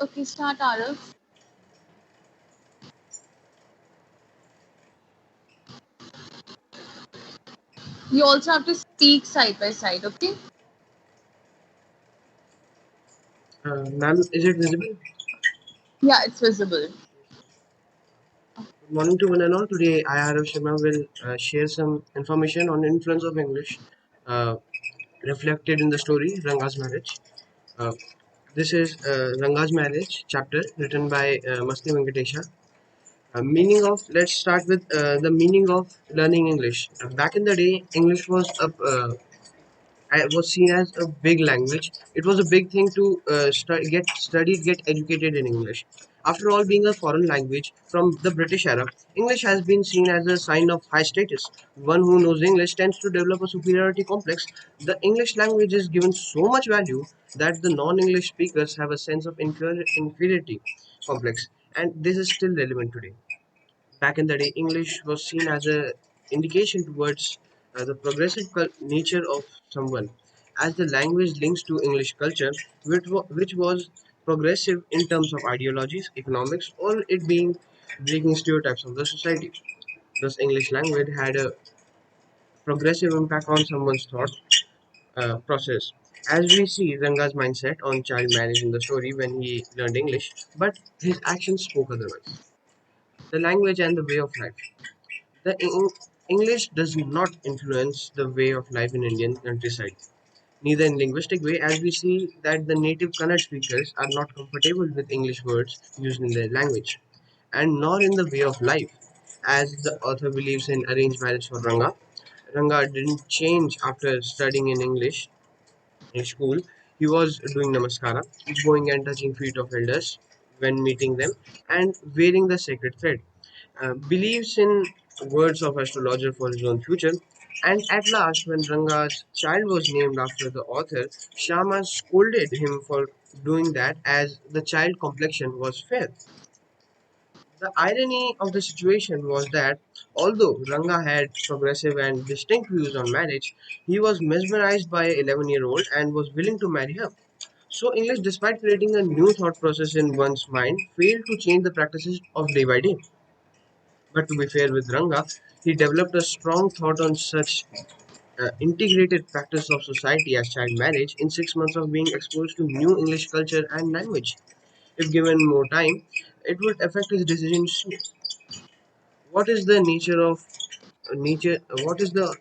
Okay, start Aarav. You also have to speak side by side, okay? Ma'am, is it visible? Yeah, it's visible. Good morning to one and all. Today, I, Aarav Sharma, will share some information on influence of English uh, reflected in the story Ranga's Marriage. Uh, this is Ranga's Marriage chapter written by Masti Venkatesha. Let's start with the meaning of learning English. Back in the day, English was seen as a big language. It was a big thing to get studied, get educated in English. After all, being a foreign language from the British era, English has been seen as a sign of high status. One who knows English tends to develop a superiority complex. The English language is given so much value that the non-English speakers have a sense of inferiority complex, and this is still relevant today. Back in the day, English was seen as a indication towards the progressive nature of someone, as the language links to English culture, which was progressive in terms of ideologies, economics, or it being breaking stereotypes of the society. Thus, English language had a progressive impact on someone's thought process. As we see Ranga's mindset on child marriage in the story when he learned English, but his actions spoke otherwise. The language and the way of life. The English does not influence the way of life in Indian countryside, neither in linguistic way, as we see that the native Kannada speakers are not comfortable with English words used in their language, and nor in the way of life, as the author believes in arranged marriage for Ranga. Ranga didn't change after studying in English in school. He was doing namaskara, going and touching feet of elders when meeting them, and wearing the sacred thread. Believes in words of astrologer for his own future. And at last, when Ranga's child was named after the author, Shama scolded him for doing that as the child complexion was fair. The irony of the situation was that although Ranga had progressive and distinct views on marriage, he was mesmerized by an 11-year-old and was willing to marry her. So English, despite creating a new thought process in one's mind, failed to change the practices of day by day. But to be fair with Ranga, he developed a strong thought on such integrated practice of society as child marriage in 6 months of being exposed to new English culture and language. If given more time, it would affect his decisions. What is the nature of nature? What is the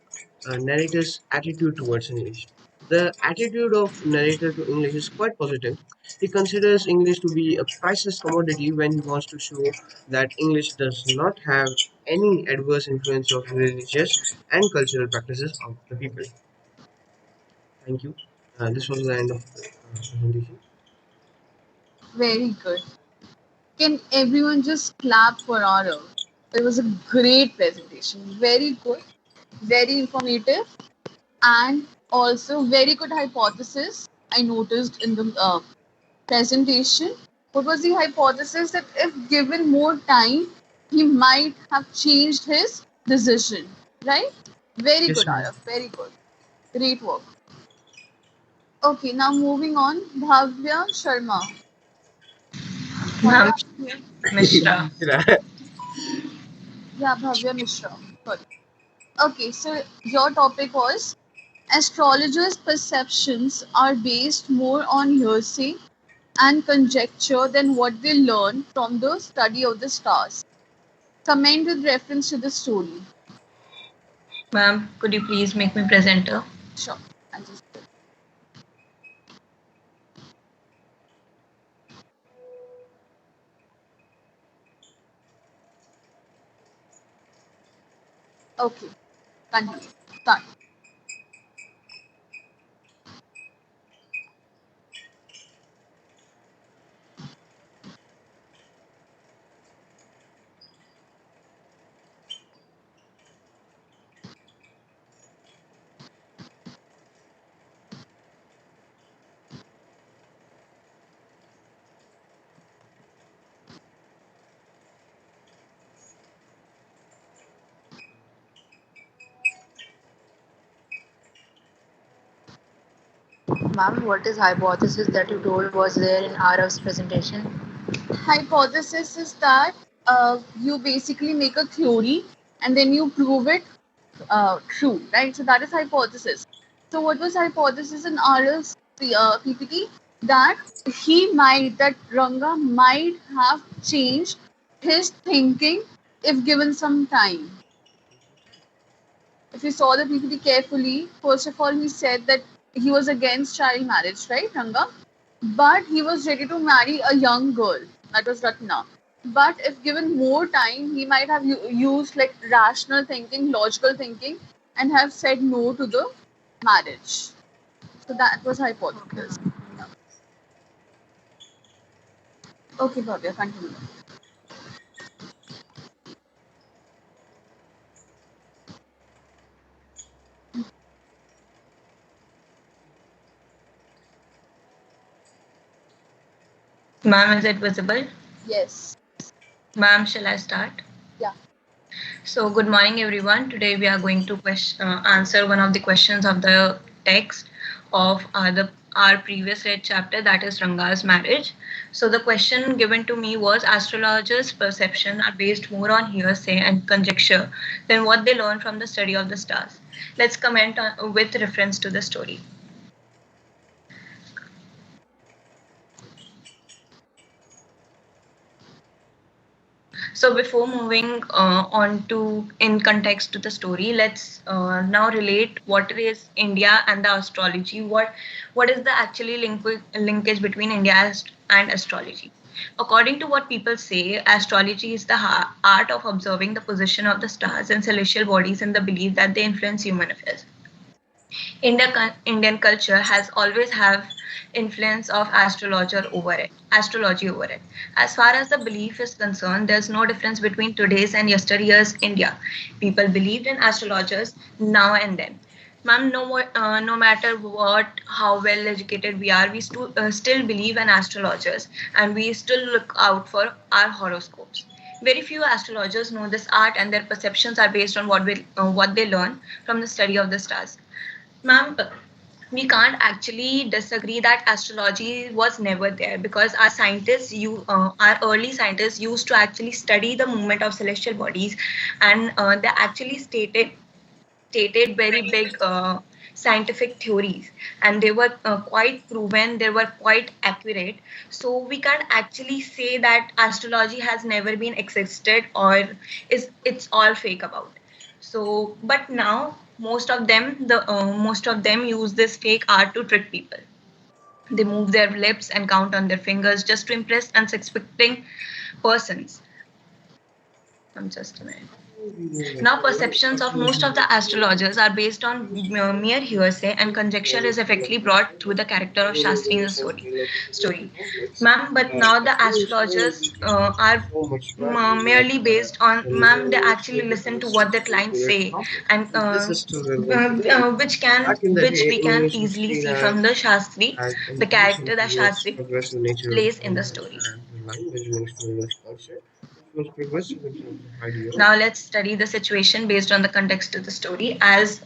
narrator's attitude towards English? The attitude of narrator to English is quite positive. He considers English to be a priceless commodity when he wants to show that English does not have any adverse influence of religious and cultural practices of the people. Thank you. This was the end of the presentation. Very good. Can everyone just clap for Aarav? It was a great presentation. Very good, very informative, and also very good hypothesis I noticed in the presentation. What was the hypothesis that if given more time, he might have changed his decision, right? Very Yes, good, ma'am. Aarav. Very good. Great work. Okay, now moving on. Bhavya Sharma. Ma'am, Bhavya, Mishra. yeah, Bhavya Mishra. Sorry. Okay, so your topic was astrologers' perceptions are based more on hearsay and conjecture than what they learn from the study of the stars. Comment with reference to the story. Ma'am, could you please make me presenter? Sure. I'll just okay. Continue. Start. Ma'am, what is hypothesis that you told was there in Arav's presentation? Hypothesis is that you basically make a theory and then you prove it true, right? So that is hypothesis. So what was hypothesis in Aral's PPT? That that Ranga might have changed his thinking if given some time. If you saw the PPT carefully, first of all, he said that he was against child marriage, right, Ranga? But he was ready to marry a young girl. That was Ratna. But if given more time, he might have used like rational thinking, logical thinking, and have said no to the marriage. So that was Okay, hypothesis. ma'am. Okay, Bhavya, continue. Ma'am, is it visible? Yes. Ma'am, shall I start? Yeah. So, good morning, everyone. Today we are going to answer one of the questions of the text of our previous read chapter, that is Ranga's marriage. So, the question given to me was astrologers' perception are based more on hearsay and conjecture than what they learn from the study of the stars. Let's comment with reference to the story. So before moving on to in context to the story, let's now relate what is India and the astrology. What is the actually linkage between India and astrology? According to what people say, astrology is the art of observing the position of the stars and celestial bodies and the belief that they influence human affairs. Indian culture has always have influence of astrology over it. As far as the belief is concerned, there's no difference between today's and yesterday's India. People believed in astrologers now and then. Ma'am, no matter what, how well educated we are, we still believe in astrologers and we still look out for our horoscopes. Very few astrologers know this art, and their perceptions are based on what they learn from the study of the stars. Ma'am, we can't actually disagree that astrology was never there because our early scientists used to actually study the movement of celestial bodies, and they actually stated very big scientific theories, and they were quite proven, they were quite accurate. So we can't actually say that astrology has never been existed or is it's all fake about. So but now most of them use this fake art to trick people. They move their lips and count on their fingers just to impress unsuspecting persons. I'm just a minute. Now, perceptions of most of the astrologers are based on mere hearsay, and conjecture is effectively brought through the character of Shastri in the story. Ma'am, but now the astrologers are merely based on, ma'am, they actually listen to what the clients say, and This is still relevant today. Back in the which day, we can English was easily seen see from the Shastri, as the introducing character that towards Shastri progressive nature of plays in the language story. and the language mixed with English culture, which was progressive in terms of ideology. Now let's study the situation based on the context of the story. As